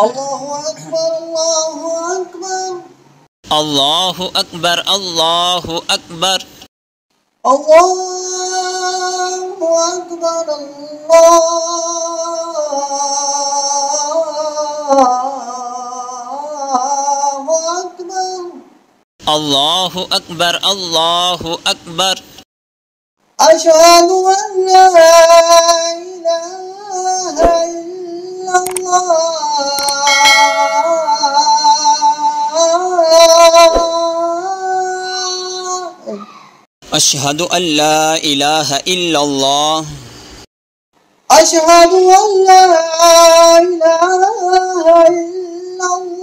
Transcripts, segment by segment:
अल्लाहु अकबर अल्लाहु अकबर अल्लाहु अकबर अल्लाहु अकबर अल्लाहु अकबर अल्लाहु अकबर। अशहदु अन ला इलाहा इल्लल्लाह अशहदु अल्ला इलाहा इल्लल्लाह अशहदु अन ला इलाहा इल्लल्लाह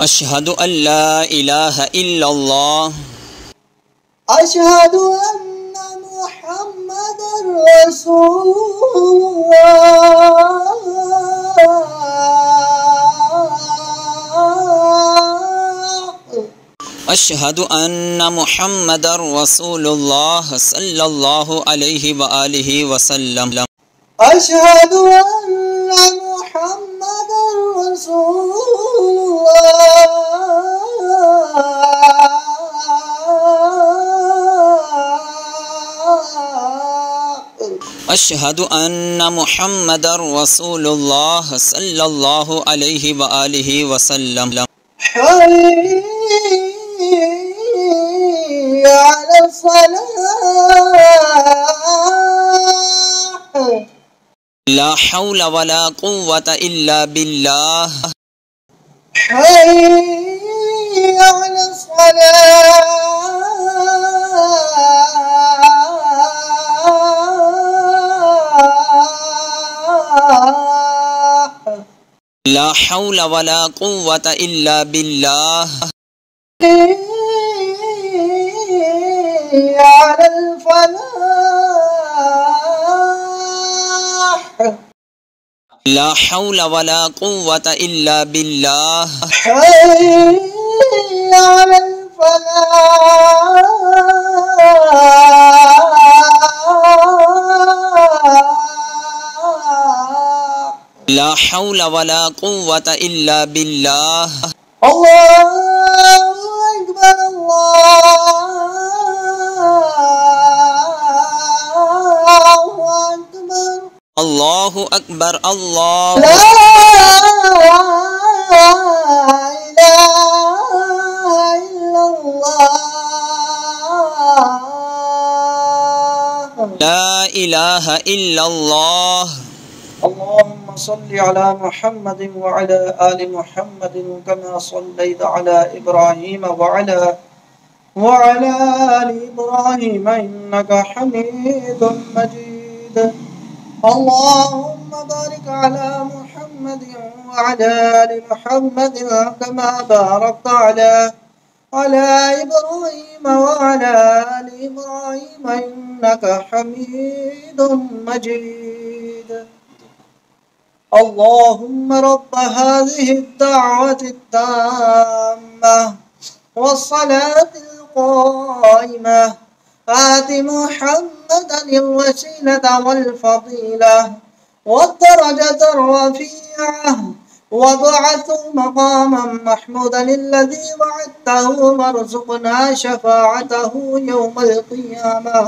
अशहदु अल्ला इलाहा इल्लल्लाह अशहदु अन्ना मुहम्मदर रसूलुल्लाह अशहदु अन्ना मुहम्मदर रसूलुल्लाह सल्लल्लाहु अलैहि व आलिहि वसल्लम। अशहदु अन्ना मुहम्मदर रसूलुल्लाह अशहदु अन्ना मुहम्मदर रसूलुल्लाह सल्लल्लाहु अलैहि व आलिहि वसल्लम। हय्य अला फ़लाह ला हौल वला कुव्वत इल्ला बिल्लाह हय्य अला फ़लाह ला हौल वला कुव्वत इल्ला बिल्लाह हय्य अला फ़लाह ला हौल वला कुव्वत इल्ला बिल्लाह हय्य अला फ़लाह ला हौल वला कुव्वत इल्ला बिल्लाह। अल्लाहु अकबर अल्लाहु अकबर ला अल्लाहु इलाहा इल्लल्लाह ला इलाहा इल्लल्लाह। अल्लाहुम्मा सल्लि अला मुहम्मद व अला आलि मुहम्मद कमा सल्लैत अला इब्राहीम व अला आलि इब्राहीम इन्नका हमीदुम मजीद। अल्लाहुम्मा बारिक अला मुहम्मद व अला आलि मुहम्मद कमा बारकत अला इब्राहीम व अला आलि इब्राहीम इन्नका हमीदुम मजीद। اللهم رب هذه الدعوة التامة والصلاة القائمة آت محمدا الوسيلة والفضيلة والدرجة الرفيعة وابعثه مقاما محمودا الذي وعدته وارزقنا شفاعته يوم القيامة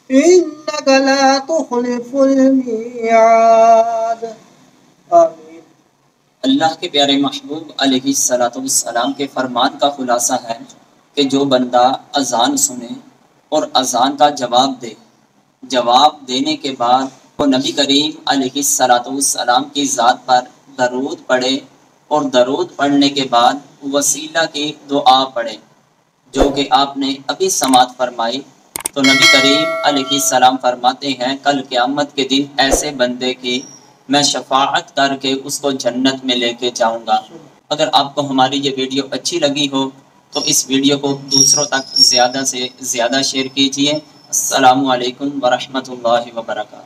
إنك لا تخلف الميعاد। आमीन। अल्लाह के प्यारे महबूब अलैहिस्सलाम के फरमान का खुलासा है कि जो बंदा अजान सुने और अजान का जवाब दे, जवाब देने के बाद वो नबी करीम अलैहिस्सलाम की ज़ात पर दरूद पढ़े और दरूद पढ़ने के बाद वसीला की दुआ पढ़े जो कि आपने अभी समात फरमाई, तो नबी करीम अलैहिस्सलाम फरमाते हैं कल क़यामत के दिन ऐसे बंदे की मैं शफाअत करके उसको जन्नत में लेके जाऊंगा। अगर आपको हमारी ये वीडियो अच्छी लगी हो तो इस वीडियो को दूसरों तक ज़्यादा से ज़्यादा शेयर कीजिए। अस्सलामु अलैकुम व रहमतुल्लाहि व बरकातहू।